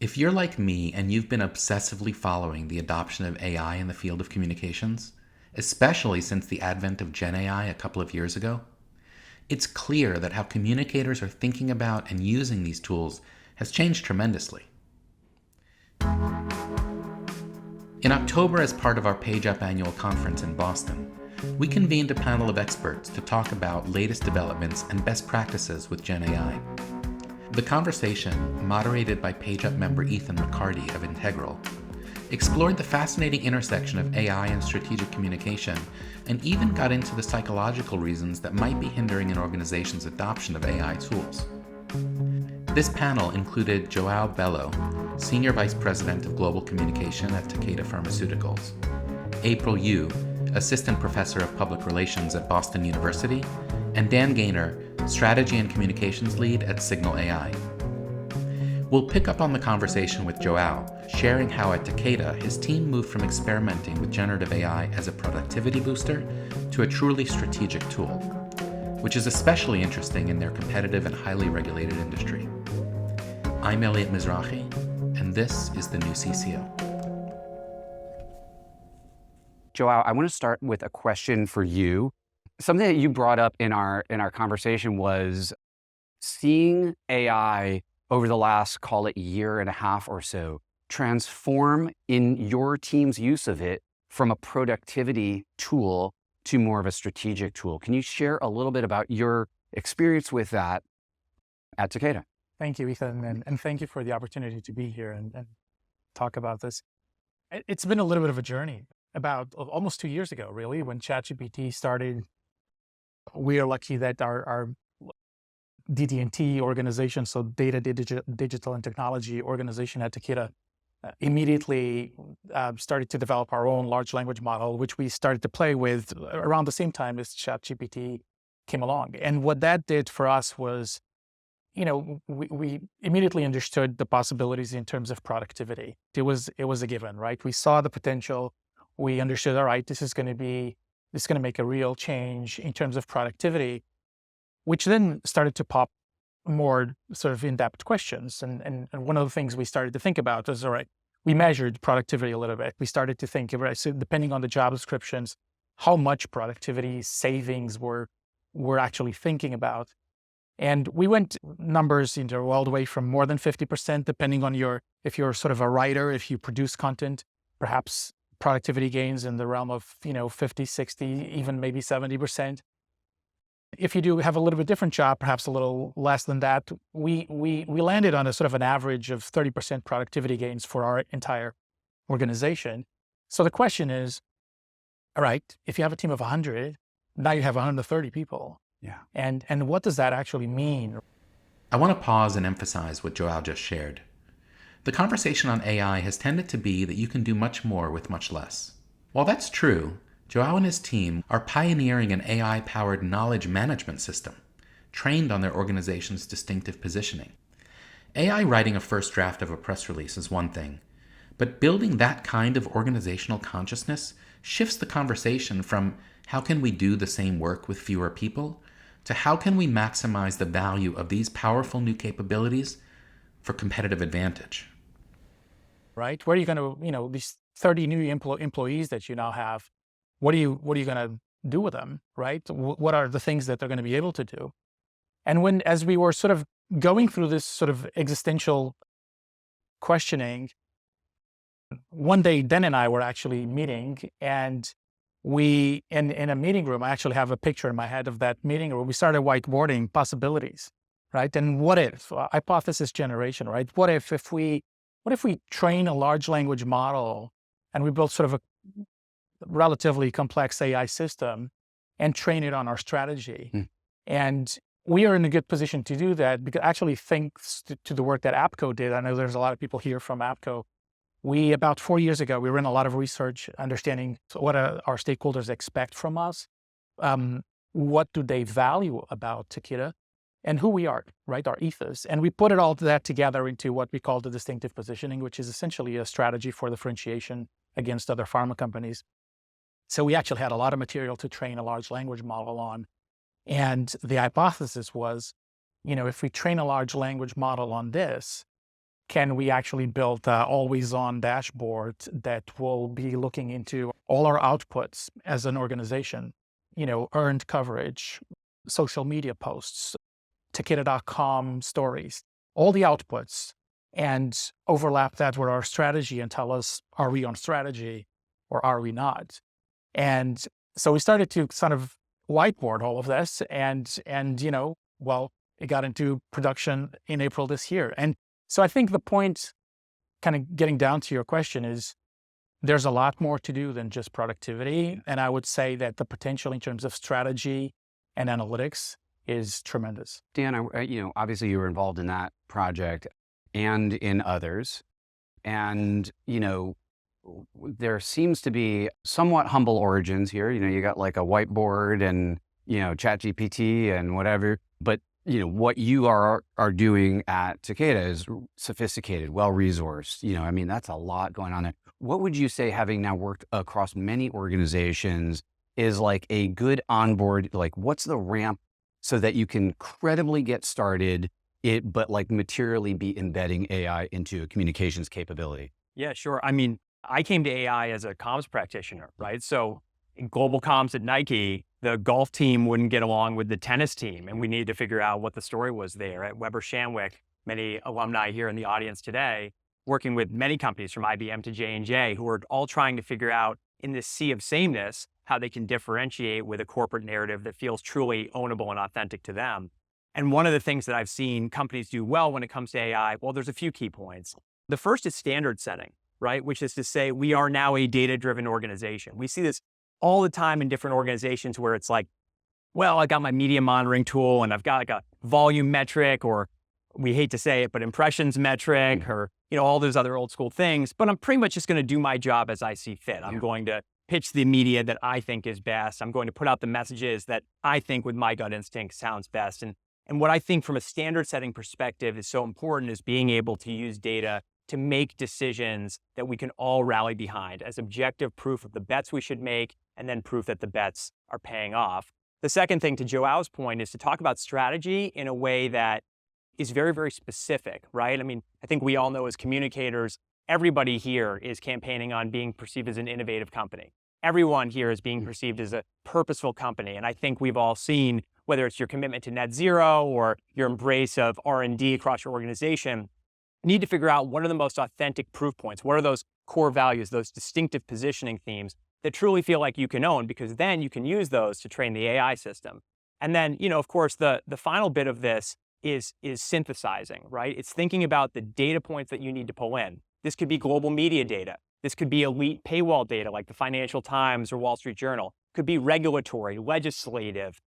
If you're like me and you've been obsessively following the adoption of AI in the field of communications, especially since the advent of GenAI a couple of years ago, it's clear that how communicators are thinking about and using these tools has changed tremendously. In October, as part of our PageUp annual conference in Boston, we convened a panel of experts to talk about latest developments and best practices with GenAI. The conversation, moderated by PageUp member Ethan McCarty of Integral, explored the fascinating intersection of AI and strategic communication, and even got into the psychological reasons that might be hindering an organization's adoption of AI tools. This panel included Joao Belo, Senior Vice President of Global Communication at Takeda Pharmaceuticals, April Yue, Assistant Professor of Public Relations at Boston University, and Dan Gaynor, Strategy and Communications Lead at Signal AI. We'll pick up on the conversation with Joao, sharing how at Takeda his team moved from experimenting with generative AI as a productivity booster to a truly strategic tool, which is especially interesting in their competitive and highly regulated industry. I'm Elliot Mizrahi, and this is the new CCO. Joao, I want to start with a question for you. Something that you brought up in our conversation was seeing AI over the last, call it, year and a half or so, transform in your team's use of it from a productivity tool to more of a strategic tool. Can you share a little bit about your experience with that at Takeda? Thank you, Ethan, and thank you for the opportunity to be here and talk about this. It's been a little bit of a journey. About almost 2 years ago, really, when ChatGPT started, we are lucky that our DD&T organization, so digital and technology organization at Takeda, immediately started to develop our own large language model, which we started to play with around the same time as ChatGPT came along. And what that did for us was, we immediately understood the possibilities in terms of productivity. It was a given, right? We saw the potential. We understood, all right, this is going to make a real change in terms of productivity, which then started to pop more sort of in-depth questions. And one of the things we started to think about was, all right, we measured productivity a little bit. We started to think, right, so depending on the job descriptions, how much productivity savings we're actually thinking about. And we went numbers all the way from more than 50%, depending on if you're sort of a writer, if you produce content, perhaps productivity gains in the realm of 50, 60, even maybe 70%. If you do have a little bit different job, perhaps a little less than that, we landed on a sort of an average of 30% productivity gains for our entire organization. So the question is, all right, if you have a team of 100, now you have 130 people. Yeah. And what does that actually mean? I want to pause and emphasize what Joao just shared. The conversation on AI has tended to be that you can do much more with much less. While that's true, Joao and his team are pioneering an AI-powered knowledge management system, trained on their organization's distinctive positioning. AI writing a first draft of a press release is one thing, but building that kind of organizational consciousness shifts the conversation from how can we do the same work with fewer people to how can we maximize the value of these powerful new capabilities for competitive advantage. Right? Where are you going to, these 30 new employees that you now have, what are you going to do with them, right? What are the things that they're going to be able to do? And as we were sort of going through this sort of existential questioning, one day, Dan and I were actually meeting, and we, in a meeting room, I actually have a picture in my head of that meeting room. We started whiteboarding possibilities, right? And what if, hypothesis generation, right? What if we train a large language model and we build sort of a relatively complex AI system and train it on our strategy? And we are in a good position to do that because actually thanks to the work that APCO did, I know there's a lot of people here from APCO. About 4 years ago, we ran a lot of research understanding what our stakeholders expect from us, what do they value about Takeda, and who we are, right, our ethos. And we put it all that together into what we call the distinctive positioning, which is essentially a strategy for differentiation against other pharma companies. So we actually had a lot of material to train a large language model on. And the hypothesis was, if we train a large language model on this, can we actually build an always-on dashboard that will be looking into all our outputs as an organization, earned coverage, social media posts, Takeda.com stories, all the outputs, and overlap that with our strategy and tell us, are we on strategy or are we not? And so we started to sort of whiteboard all of this and it got into production in April this year. And so I think the point, kind of getting down to your question, is there's a lot more to do than just productivity. And I would say that the potential in terms of strategy and analytics is tremendous. Dan, obviously you were involved in that project and in others. And, there seems to be somewhat humble origins here. You got like a whiteboard and, ChatGPT and whatever. But, what you are doing at Takeda is sophisticated, well-resourced. That's a lot going on there. What would you say, having now worked across many organizations, is like a good onboard, like what's the ramp so that you can credibly get started, but like materially be embedding AI into a communications capability? Yeah, sure. I came to AI as a comms practitioner, right? So in global comms at Nike, the golf team wouldn't get along with the tennis team, and we needed to figure out what the story was there. At Weber Shandwick, many alumni here in the audience today, working with many companies from IBM to J&J, who are all trying to figure out, in this sea of sameness, how they can differentiate with a corporate narrative that feels truly ownable and authentic to them. And one of the things that I've seen companies do well when it comes to AI, well, there's a few key points. The first is standard setting, right? Which is to say, we are now a data-driven organization. We see this all the time in different organizations where it's like, well, I got my media monitoring tool and I've got like a volume metric, or we hate to say it, but impressions metric, or, all those other old school things, but I'm pretty much just going to do my job as I see fit. I'm going to pitch the media that I think is best. I'm going to put out the messages that I think with my gut instinct sounds best. And what I think from a standard setting perspective is so important is being able to use data to make decisions that we can all rally behind as objective proof of the bets we should make, and then proof that the bets are paying off. The second thing, to Joao's point, is to talk about strategy in a way that is very, very specific, right? I think we all know as communicators, everybody here is campaigning on being perceived as an innovative company. Everyone here is being perceived as a purposeful company. And I think we've all seen, whether it's your commitment to net zero or your embrace of R&D across your organization, you need to figure out what are the most authentic proof points. What are those core values, those distinctive positioning themes that truly feel like you can own, because then you can use those to train the AI system. And then, of course, the final bit of this is synthesizing, right? It's thinking about the data points that you need to pull in. This could be global media data. This could be elite paywall data like the Financial Times or Wall Street Journal. It could be regulatory, legislative,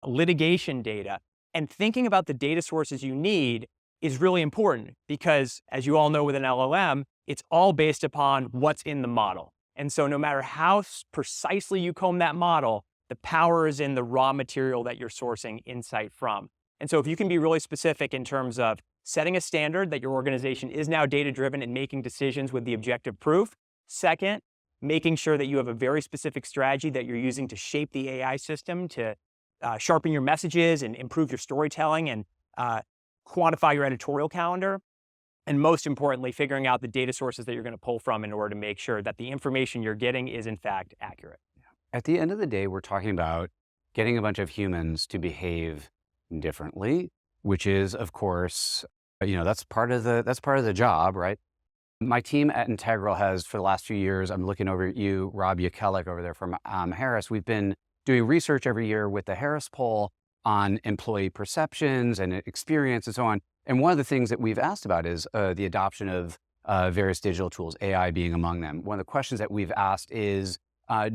litigation data. And thinking about the data sources you need is really important because, as you all know with an LLM, it's all based upon what's in the model. And so no matter how precisely you comb that model, the power is in the raw material that you're sourcing insight from. And so if you can be really specific in terms of setting a standard that your organization is now data-driven and making decisions with the objective proof. Second, making sure that you have a very specific strategy that you're using to shape the AI system to sharpen your messages and improve your storytelling and quantify your editorial calendar. And most importantly, figuring out the data sources that you're going to pull from in order to make sure that the information you're getting is in fact accurate. At the end of the day, we're talking about getting a bunch of humans to behave differently, which is, of course, that's part of the job, right? My team at Integral has, for the last few years, I'm looking over at you, Rob Yakelek over there from Harris. We've been doing research every year with the Harris poll on employee perceptions and experience and so on. And one of the things that we've asked about is the adoption of various digital tools, AI being among them. One of the questions that we've asked is,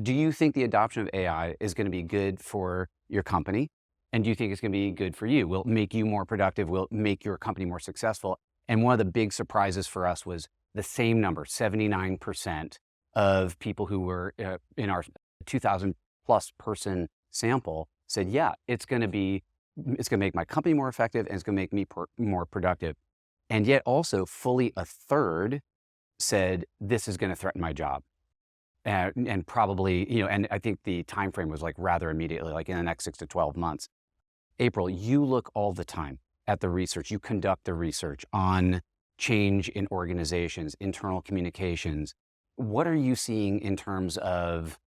do you think the adoption of AI is going to be good for your company? And do you think it's going to be good for you? Will it make you more productive? Will it make your company more successful? And one of the big surprises for us was the same number, 79% of people who were in our 2,000 plus person sample said, yeah, it's going to make my company more effective and it's going to make me more productive. And yet also fully a third said, this is going to threaten my job. And probably, and I think the time frame was like rather immediately, like in the next 6 to 12 months. April, you look all the time at the research. You conduct the research on change in organizations, internal communications. What are you seeing in terms of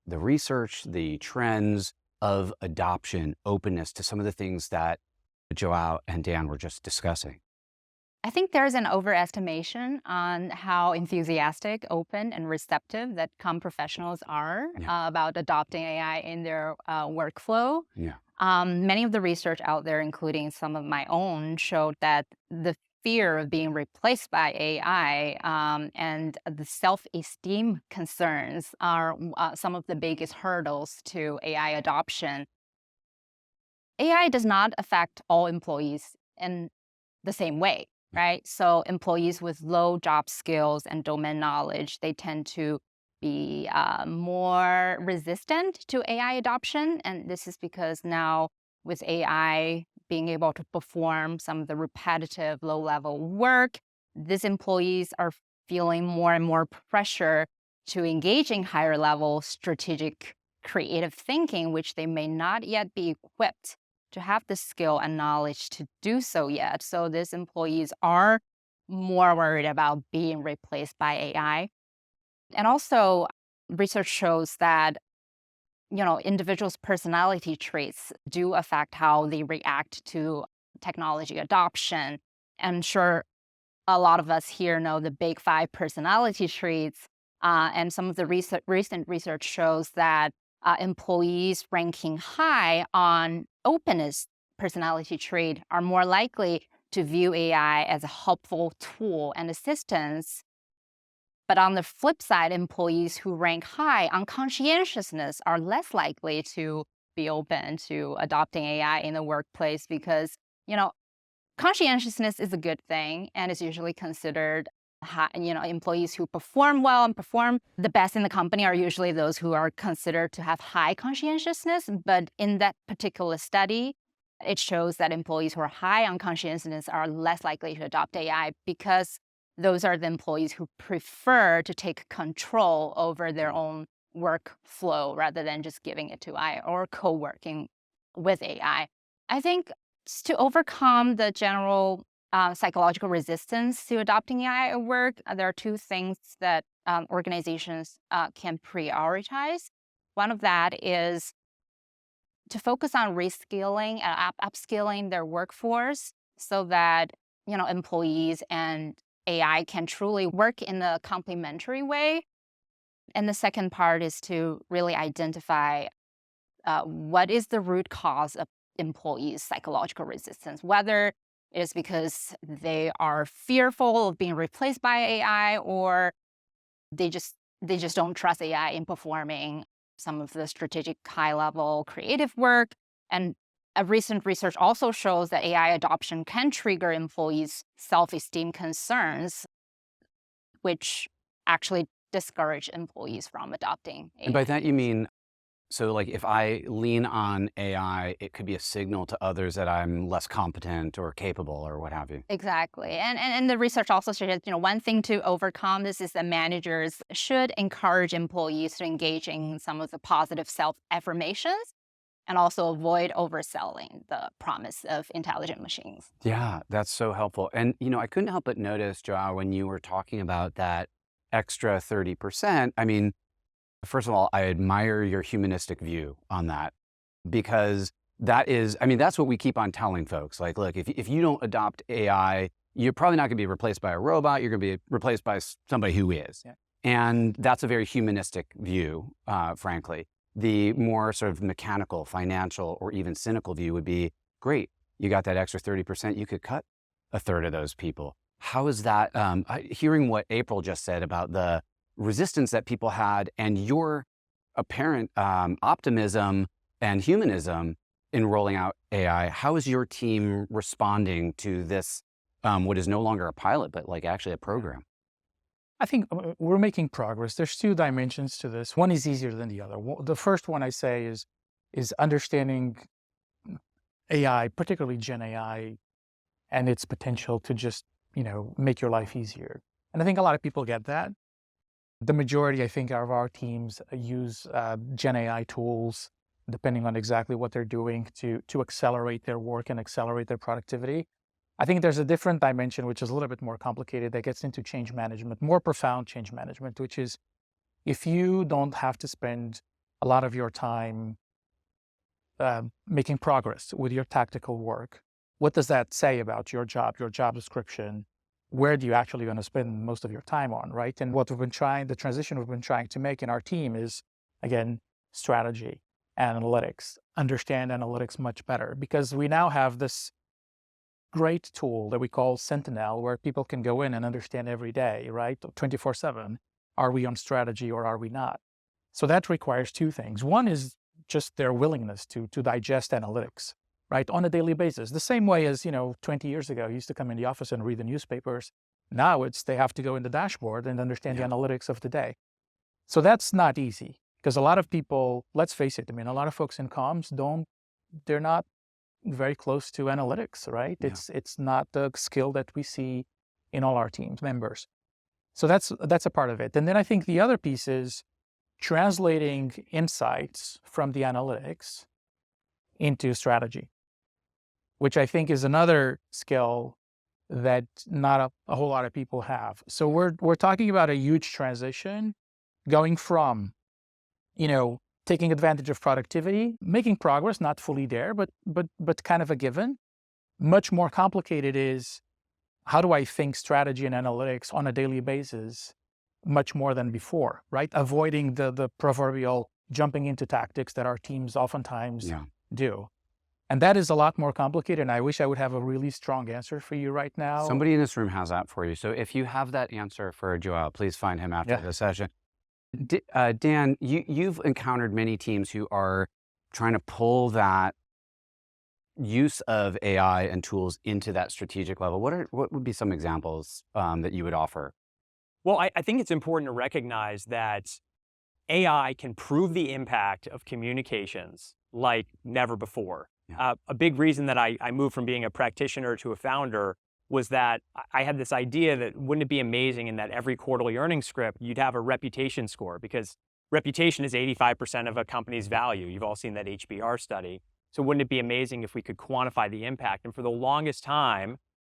the research, the trends of adoption, openness to some of the things that Joao and Dan were just discussing? I think there's an overestimation on how enthusiastic, open, and receptive that comm professionals are about adopting AI in their workflow. Yeah. Many of the research out there, including some of my own, showed that the fear of being replaced by AI and the self-esteem concerns are some of the biggest hurdles to AI adoption. AI does not affect all employees in the same way, right? So employees with low job skills and domain knowledge, they tend to be more resistant to AI adoption. And this is because now with AI being able to perform some of the repetitive low-level work, these employees are feeling more and more pressure to engage in higher level strategic creative thinking, which they may not yet be equipped to have the skill and knowledge to do so yet. So these employees are more worried about being replaced by AI. And also, research shows that individuals' personality traits do affect how they react to technology adoption. And sure, a lot of us here know the big 5 personality traits. And some of the recent research shows that employees ranking high on openness personality trait are more likely to view AI as a helpful tool and assistance. But on the flip side, employees who rank high on conscientiousness are less likely to be open to adopting AI in the workplace because, conscientiousness is a good thing and is usually considered high. Employees who perform well and perform the best in the company are usually those who are considered to have high conscientiousness. But in that particular study, it shows that employees who are high on conscientiousness are less likely to adopt AI because those are the employees who prefer to take control over their own workflow rather than just giving it to AI or co-working with AI. I think to overcome the general psychological resistance to adopting AI at work, there are 2 things that organizations can prioritize. One of that is to focus on reskilling and upskilling their workforce so that employees and AI can truly work in a complementary way. And the second part is to really identify what is the root cause of employees' psychological resistance, whether it is because they are fearful of being replaced by AI or they just don't trust AI in performing some of the strategic high-level creative work. And a recent research also shows that AI adoption can trigger employees' self-esteem concerns, which actually discourage employees from adopting AI. And by that you mean, so like if I lean on AI, it could be a signal to others that I'm less competent or capable or what have you. Exactly. And the research also suggests, one thing to overcome this is that managers should encourage employees to engage in some of the positive self-affirmations and also avoid overselling the promise of intelligent machines. Yeah, that's so helpful. And, I couldn't help but notice, Joao, when you were talking about that extra 30%, I mean, first of all, I admire your humanistic view on that because that's what we keep on telling folks. Like, look, if you don't adopt AI, you're probably not going to be replaced by a robot. You're going to be replaced by somebody who is. Yeah. And that's a very humanistic view, frankly. The more sort of mechanical, financial, or even cynical view would be, great, you got that extra 30%, you could cut a third of those people. How is that, hearing what April just said about the resistance that people had and your apparent optimism and humanism in rolling out AI, how is your team responding to this, what is no longer a pilot, but like actually a program? I think we're making progress. There's 2 dimensions to this. One is easier than the other. The first one I say is understanding AI, particularly Gen AI, and its potential to just, make your life easier. And I think a lot of people get that. The majority, I think, of our teams use Gen AI tools, depending on exactly what they're doing, to accelerate their work and accelerate their productivity. I think there's a different dimension, which is a little bit more complicated, that gets into change management, more profound change management, which is if you don't have to spend a lot of your time making progress with your tactical work, what does that say about your job description? Where do you actually going to spend most of your time on, right? And what the transition we've been trying to make in our team is, again, strategy, analytics, understand analytics much better, because we now have this great tool that we call Sentinel, where people can go in and understand every day, right? 24/7, are we on strategy or are we not? So that requires two things. One is just their willingness to digest analytics, right, on a daily basis. The same way as, 20 years ago, you used to come in the office and read the newspapers. Now they have to go in the dashboard and understand the analytics of the day. So that's not easy, because a lot of people, let's face it, a lot of folks in comms they're not very close to analytics, right? Yeah. It's not the skill that we see in all our teams members. So that's a part of it. And then I think the other piece is translating insights from the analytics into strategy, which I think is another skill that not a whole lot of people have. So we're talking about a huge transition, going from, taking advantage of productivity, making progress, not fully there, but kind of a given. Much more complicated is, how do I think strategy and analytics on a daily basis much more than before, right? Avoiding the proverbial jumping into tactics that our teams oftentimes do. And that is a lot more complicated, and I wish I would have a really strong answer for you right now. Somebody in this room has that for you. So if you have that answer for Joao, please find him after the session. Dan, you've encountered many teams who are trying to pull that use of AI and tools into that strategic level. What would be some examples that you would offer? Well, I think it's important to recognize that AI can prove the impact of communications like never before. Yeah. A big reason that I moved from being a practitioner to a founder was that I had this idea that wouldn't it be amazing in that every quarterly earnings script, you'd have a reputation score, because reputation is 85% of a company's value. You've all seen that HBR study. So wouldn't it be amazing if we could quantify the impact? And for the longest time,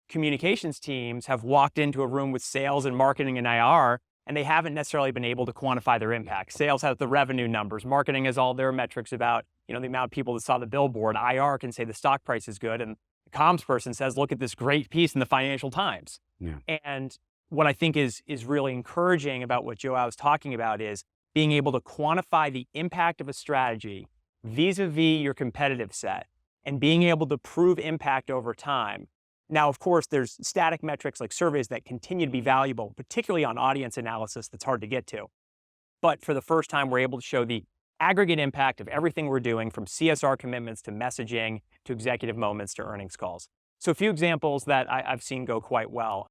communications teams have walked into a room with sales and marketing and IR, and they haven't necessarily been able to quantify their impact. Sales has the revenue numbers. Marketing has all their metrics about, the amount of people that saw the billboard. IR can say the stock price is good, and the comms person says, look at this great piece in the Financial Times. Yeah. And what I think is really encouraging about what Joao was talking about is being able to quantify the impact of a strategy vis-a-vis your competitive set, and being able to prove impact over time. Now, of course, there's static metrics like surveys that continue to be valuable, particularly on audience analysis that's hard to get to. But for the first time, we're able to show the aggregate impact of everything we're doing, from CSR commitments to messaging to executive moments to earnings calls. So a few examples that I've seen go quite well.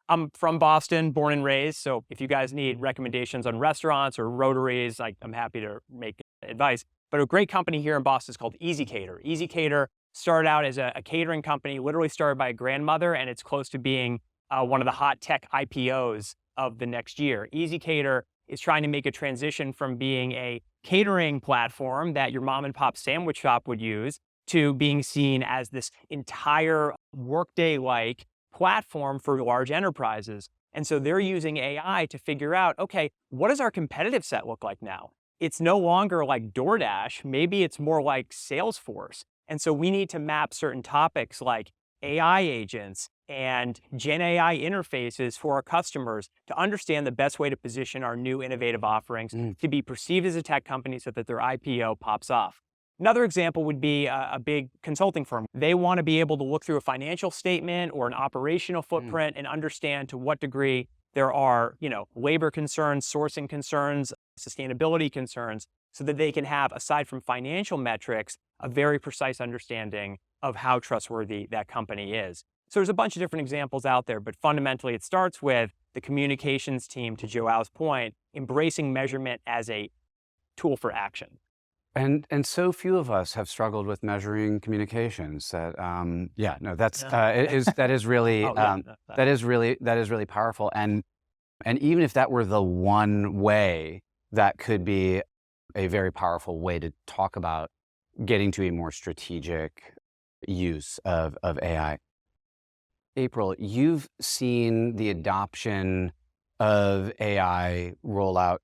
I'm from Boston, born and raised. So if you guys need recommendations on restaurants or rotaries, I'm happy to make advice. But a great company here in Boston is called EasyCater. EasyCater started out as a catering company, literally started by a grandmother, and it's close to being one of the hot tech IPOs of the next year. EasyCater is trying to make a transition from being a catering platform that your mom and pop sandwich shop would use to being seen as this entire Workday-like platform for large enterprises. And so they're using AI to figure out, okay, what does our competitive set look like now? It's no longer like DoorDash, maybe it's more like Salesforce. And so we need to map certain topics like AI agents and GenAI interfaces for our customers to understand the best way to position our new innovative offerings to be perceived as a tech company so that their IPO pops off. Another example would be a big consulting firm. They want to be able to look through a financial statement or an operational footprint and understand to what degree there are, labor concerns, sourcing concerns, sustainability concerns, so that they can have, aside from financial metrics, a very precise understanding of how trustworthy that company is. So there's a bunch of different examples out there, but fundamentally it starts with the communications team, to Joao's point, embracing measurement as a tool for action. And so few of us have struggled with measuring communications. That that is really that is really powerful. And even if that were the one way, that could be a very powerful way to talk about getting to a more strategic use of AI. April, you've seen the adoption of AI roll out.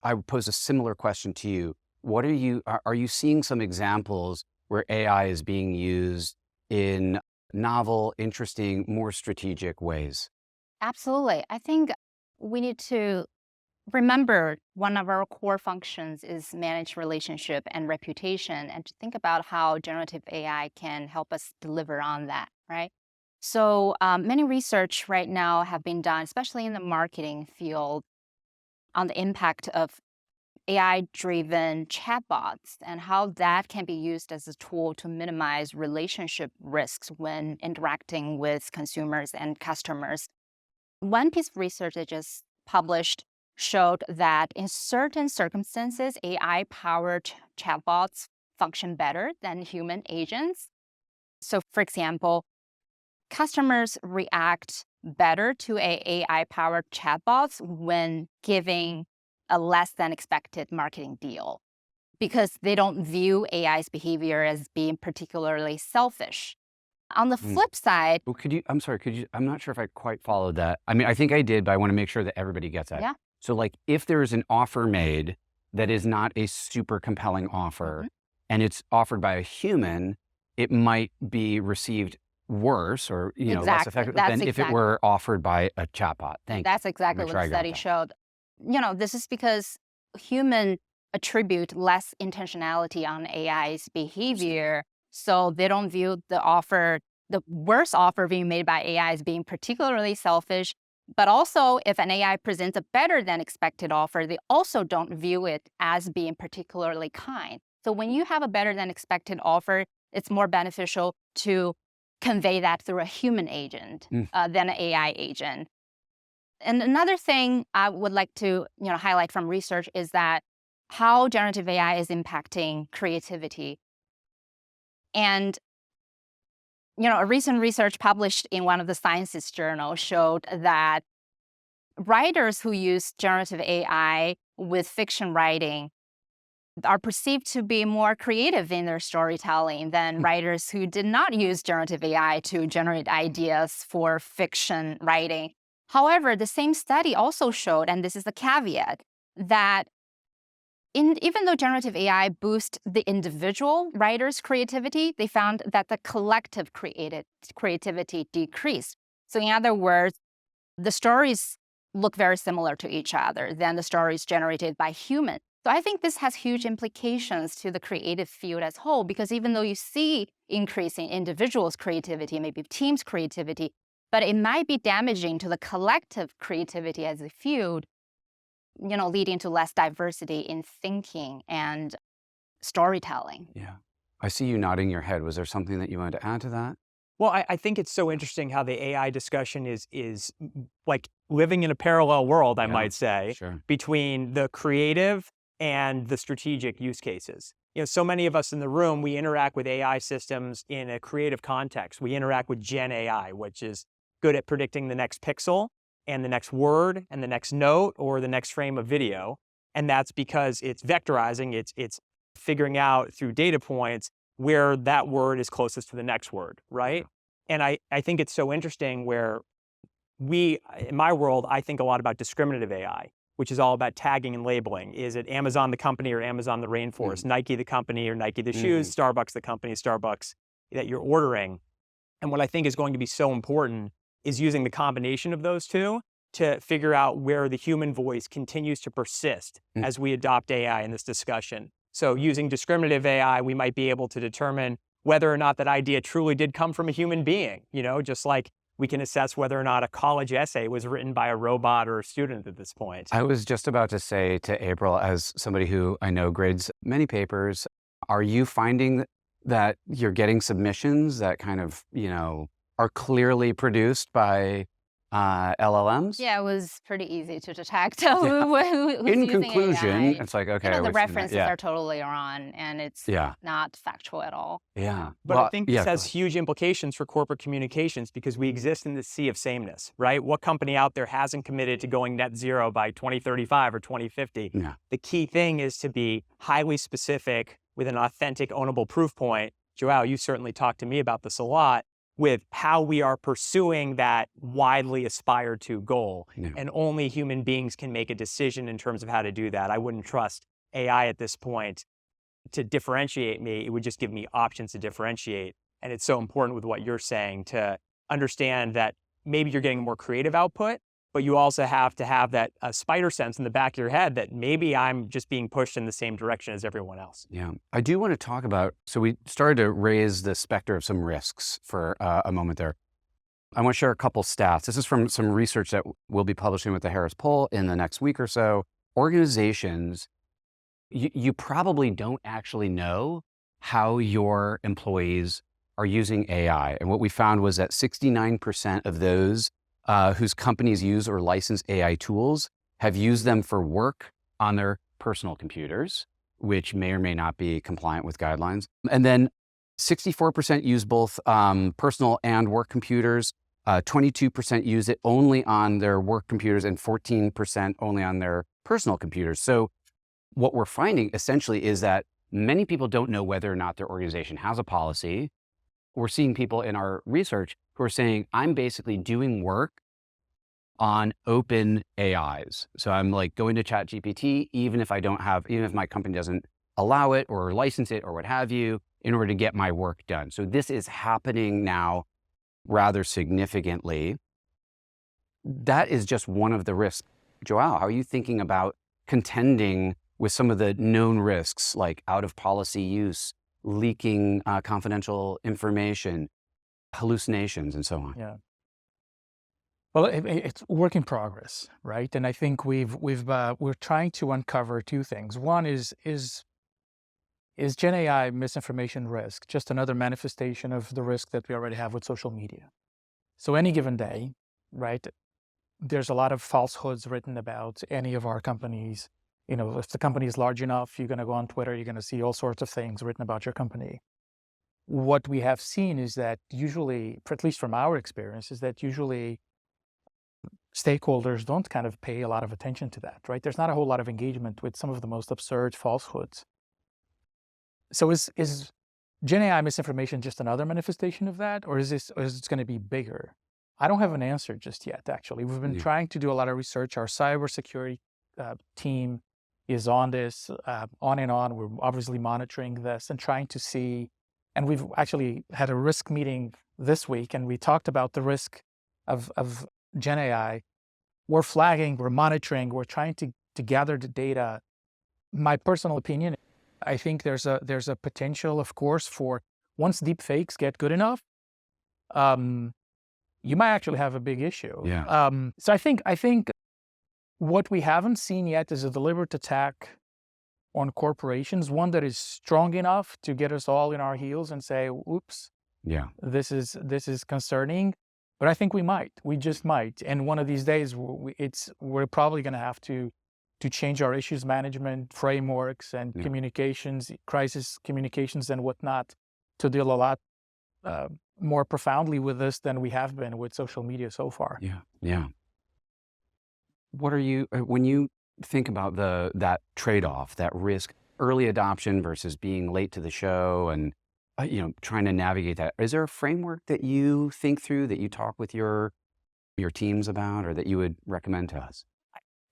I would pose a similar question to you. What are you seeing some examples where AI is being used in novel, interesting, more strategic ways? Absolutely. I think we need to remember one of our core functions is manage relationship and reputation, and to think about how generative AI can help us deliver on that, right? So many research right now have been done, especially in the marketing field, on the impact of AI-driven chatbots and how that can be used as a tool to minimize relationship risks when interacting with consumers and customers. One piece of research I just published showed that in certain circumstances, AI-powered chatbots function better than human agents. So, for example, customers react better to AI-powered chatbots when giving a less than expected marketing deal because they don't view AI's behavior as being particularly selfish. On the flip side, Well, I'm sorry, I'm not sure if I quite followed that. I mean, I think I did, but I want to make sure that everybody gets that. yeah, So like if there's an offer made that is not a super compelling offer and it's offered by a human, it might be received worse or, less exactly. effective That's than if it were offered by a chatbot. Thank you. That's exactly Make what sure the I got study that. showed. This is because humans attribute less intentionality on AI's behavior, so they don't view the worst offer being made by AI as being particularly selfish. But also, if an AI presents a better than expected offer, they also don't view it as being particularly kind. So when you have a better than expected offer, it's more beneficial to convey that through a human agent than an AI agent. And another thing I would like to highlight from research is that how generative AI is impacting creativity. And a recent research published in one of the sciences journals showed that writers who use generative AI with fiction writing are perceived to be more creative in their storytelling than writers who did not use generative AI to generate ideas for fiction writing. However, the same study also showed, and this is a caveat, that even though generative AI boosts the individual writer's creativity, they found that the collective creativity decreased. So in other words, the stories look very similar to each other than the stories generated by humans. So I think this has huge implications to the creative field as a whole, because even though you see increasing individuals' creativity, maybe teams' creativity, but it might be damaging to the collective creativity as a field, leading to less diversity in thinking and storytelling. Yeah. I see you nodding your head. Was there something that you wanted to add to that? Well, I think it's so interesting how the AI discussion is like living in a parallel world, I might say, between the creative and the strategic use cases. So many of us in the room, we interact with AI systems in a creative context. We interact with GenAI, which is good at predicting the next pixel and the next word and the next note or the next frame of video. And that's because it's vectorizing, it's figuring out through data points where that word is closest to the next word, right? And I think it's so interesting where in my world, I think a lot about discriminative AI, which is all about tagging and labeling. Is it Amazon the company or Amazon the rainforest? Nike the company or Nike the shoes? Starbucks the company, Starbucks that you're ordering? And what I think is going to be so important is using the combination of those two to figure out where the human voice continues to persist as we adopt AI in this discussion. So using discriminative AI, we might be able to determine whether or not that idea truly did come from a human being, just like we can assess whether or not a college essay was written by a robot or a student at this point. I was just about to say to April, as somebody who I know grades many papers, are you finding that you're getting submissions that kind of, are clearly produced by LLMs? Yeah, it was pretty easy to detect who's In using conclusion, AI. it's like, okay, I the wish references that, are totally wrong, and it's not factual at all. Yeah. But I think this has huge implications for corporate communications because we exist in this sea of sameness, right? What company out there hasn't committed to going net zero by 2035 or 2050? Yeah. The key thing is to be highly specific with an authentic, ownable proof point. Joao, you certainly talked to me about this a lot. with how we are pursuing that widely aspired to goal. Yeah. And only human beings can make a decision in terms of how to do that. I wouldn't trust AI at this point to differentiate me. It would just give me options to differentiate. And it's so important with what you're saying to understand that maybe you're getting more creative output, but you also have to have that spider sense in the back of your head that maybe I'm just being pushed in the same direction as everyone else. Yeah, I do want to talk about, so we started to raise the specter of some risks for a moment there. I want to share a couple stats. This is from some research that we'll be publishing with the Harris Poll in the next week or so. Organizations, you probably don't actually know how your employees are using AI. And what we found was that 69% of those whose companies use or license AI tools have used them for work on their personal computers, which may or may not be compliant with guidelines. And then 64% use both personal and work computers. 22% use it only on their work computers and 14% only on their personal computers. So what we're finding essentially is that many people don't know whether or not their organization has a policy. We're seeing people in our research who are saying, I'm basically doing work on open AIs. So I'm like going to ChatGPT, even if my company doesn't allow it or license it or what have you, in order to get my work done. So this is happening now rather significantly. That is just one of the risks. Joao, how are you thinking about contending with some of the known risks like out of policy use, leaking confidential information, hallucinations, and so on? Yeah. Well, it's work in progress, right? And I think we're trying to uncover two things. One is GenAI misinformation risk just another manifestation of the risk that we already have with social media? So any given day, right, there's a lot of falsehoods written about any of our companies. You know, if the company is large enough, you're going to go on Twitter, you're going to see all sorts of things written about your company. What we have seen is that usually, at least from our experience, is that usually stakeholders don't kind of pay a lot of attention to that, right? There's not a whole lot of engagement with some of the most absurd falsehoods. So is GenAI misinformation just another manifestation of that, or is it going to be bigger? I don't have an answer just yet, actually. We've been trying to do a lot of research. Our cybersecurity team is on this, on and on. We're obviously monitoring this and trying to see, and we've actually had a risk meeting this week, and we talked about the risk of GenAI. We're flagging, we're monitoring, we're trying to gather the data. My personal opinion, I think there's a potential, of course, for once deepfakes get good enough, you might actually have a big issue. Yeah. So I think what we haven't seen yet is a deliberate attack on corporations, one that is strong enough to get us all in our heels and say, "Oops, Yeah. this is concerning." But I think we just might. And one of these days, we're probably going to have to change our issues management frameworks and communications, crisis communications and whatnot, to deal a lot more profoundly with this than we have been with social media so far. Yeah. Yeah. What are you, when you think about that trade-off, that risk, early adoption versus being late to the show and trying to navigate that, is there a framework that you think through, that you talk with your teams about, or that you would recommend to us?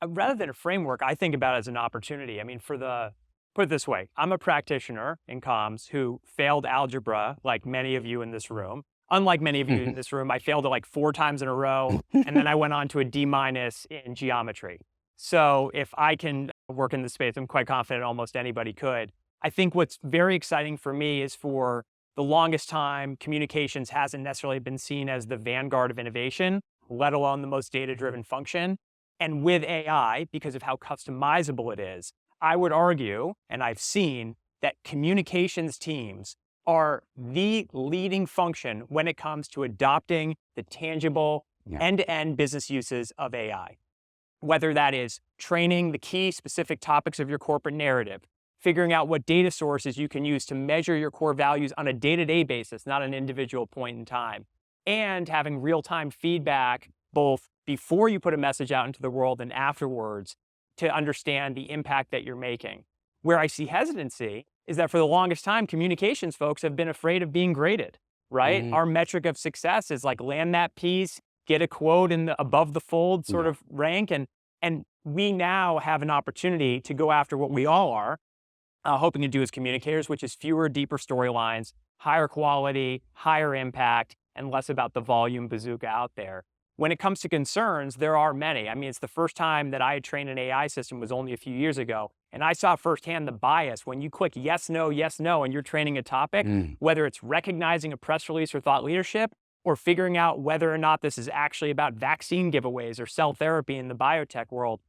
Rather than a framework, I think about it as an opportunity. I mean, put it this way, I'm a practitioner in comms who failed algebra, like many of you in this room. Unlike many of you in this room, I failed it like 4 times in a row, and then I went on to a D- in geometry. So if I can work in this space, I'm quite confident almost anybody could. I think what's very exciting for me is, for the longest time, communications hasn't necessarily been seen as the vanguard of innovation, let alone the most data-driven function. And with AI, because of how customizable it is, I would argue, and I've seen, that communications teams are the leading function when it comes to adopting the tangible end-to-end business uses of AI. Whether that is training the key specific topics of your corporate narrative, figuring out what data sources you can use to measure your core values on a day-to-day basis, not an individual point in time, and having real-time feedback both before you put a message out into the world and afterwards to understand the impact that you're making. Where I see hesitancy is that for the longest time, communications folks have been afraid of being graded. right? Mhm. Our metric of success is like land that piece, get a quote in the above the fold sort Yeah. of rank. And we now have an opportunity to go after what we all are hoping to do as communicators, which is fewer, deeper storylines, higher quality, higher impact, and less about the volume bazooka out there. When it comes to concerns, there are many. I mean, it's the first time that I had trained an AI system was only a few years ago. And I saw firsthand the bias when you click yes, no, and you're training a topic, Mm. whether it's recognizing a press release or thought leadership, or figuring out whether or not this is actually about vaccine giveaways or cell therapy in the biotech world,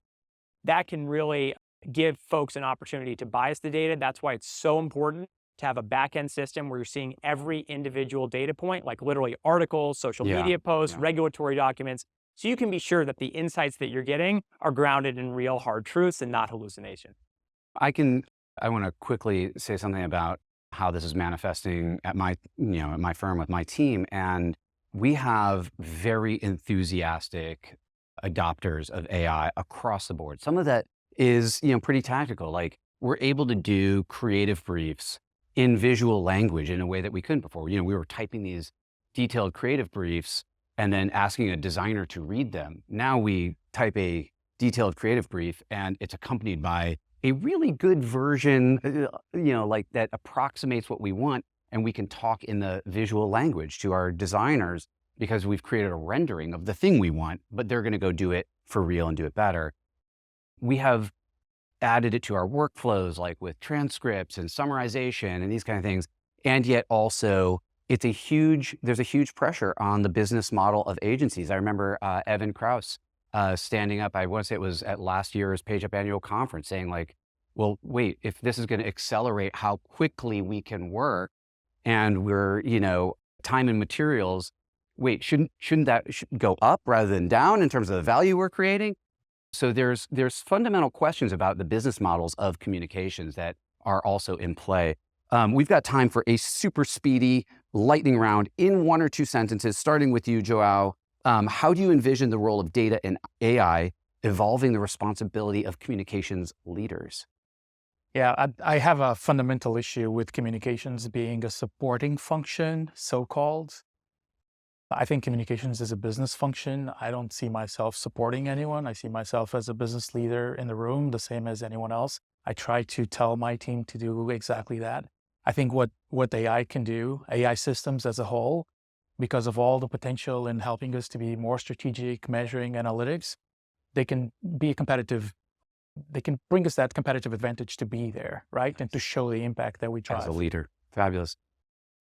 that can really give folks an opportunity to bias the data. That's why it's so important to have a back-end system where you're seeing every individual data point, like literally articles, social Yeah, media posts, yeah. regulatory documents, so you can be sure that the insights that you're getting are grounded in real hard truths and not hallucination. I want to quickly say something about how this is manifesting at my firm with my team. And we have very enthusiastic adopters of AI across the board. Some of that is, pretty tactical. Like we're able to do creative briefs in visual language in a way that we couldn't before. We were typing these detailed creative briefs and then asking a designer to read them. Now we type a detailed creative brief and it's accompanied by a really good version, like that approximates what we want. And we can talk in the visual language to our designers because we've created a rendering of the thing we want, but they're going to go do it for real and do it better. We have added it to our workflows, like with transcripts and summarization and these kind of things. And yet also there's a huge pressure on the business model of agencies. I remember Evan Krause standing up, I want to say it was at last year's PageUp annual conference, saying like, well, wait, if this is going to accelerate how quickly we can work and we're, time and materials, wait, shouldn't that go up rather than down in terms of the value we're creating? So there's fundamental questions about the business models of communications that are also in play. We've got time for a super speedy lightning round in 1 or 2 sentences, starting with you, Joao. How do you envision the role of data and AI evolving the responsibility of communications leaders? Yeah, I have a fundamental issue with communications being a supporting function, so-called. I think communications is a business function. I don't see myself supporting anyone. I see myself as a business leader in the room, the same as anyone else. I try to tell my team to do exactly that. I think what AI can do, AI systems as a whole, because of all the potential in helping us to be more strategic, measuring analytics, they can be they can bring us that competitive advantage to be there, right? And to show the impact that we drive. As a leader. Fabulous.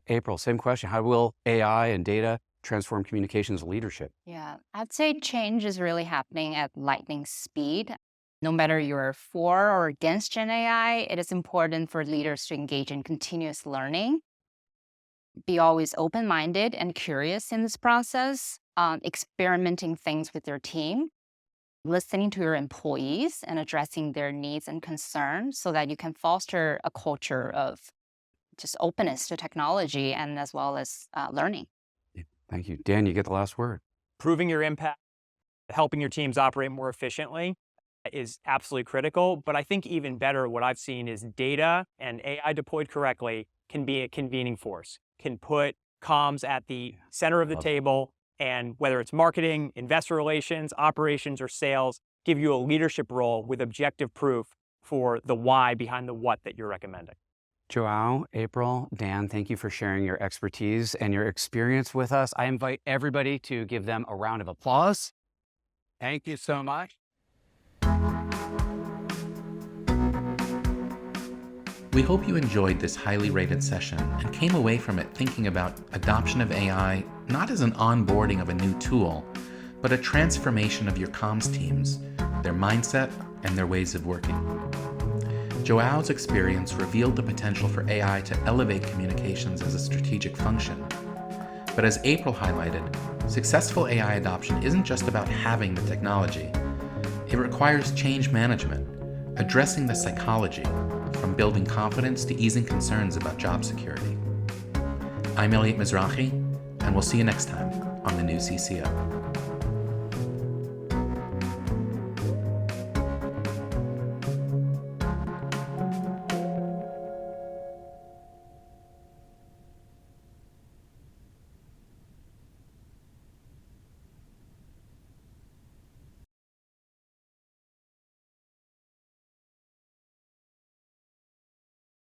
April, same question. How will AI and data transform communications leadership? Yeah, I'd say change is really happening at lightning speed. No matter you're for or against Gen AI, it is important for leaders to engage in continuous learning. Be always open-minded and curious in this process, experimenting things with your team, listening to your employees and addressing their needs and concerns so that you can foster a culture of just openness to technology and as well as learning. Thank you. Dan, you get the last word. Proving your impact, helping your teams operate more efficiently is absolutely critical. But I think even better, what I've seen is data and AI deployed correctly can be a convening force, can put comms at the center of the table. And whether it's marketing, investor relations, operations, or sales, give you a leadership role with objective proof for the why behind the what that you're recommending. Joao, April, Dan, thank you for sharing your expertise and your experience with us. I invite everybody to give them a round of applause. Thank you so much. We hope you enjoyed this highly rated session and came away from it thinking about adoption of AI not as an onboarding of a new tool, but a transformation of your comms teams, their mindset, and their ways of working. Joao's experience revealed the potential for AI to elevate communications as a strategic function. But as April highlighted, successful AI adoption isn't just about having the technology. It requires change management, addressing the psychology, from building confidence to easing concerns about job security. I'm Elliot Mizrahi, and we'll see you next time on the new CCO.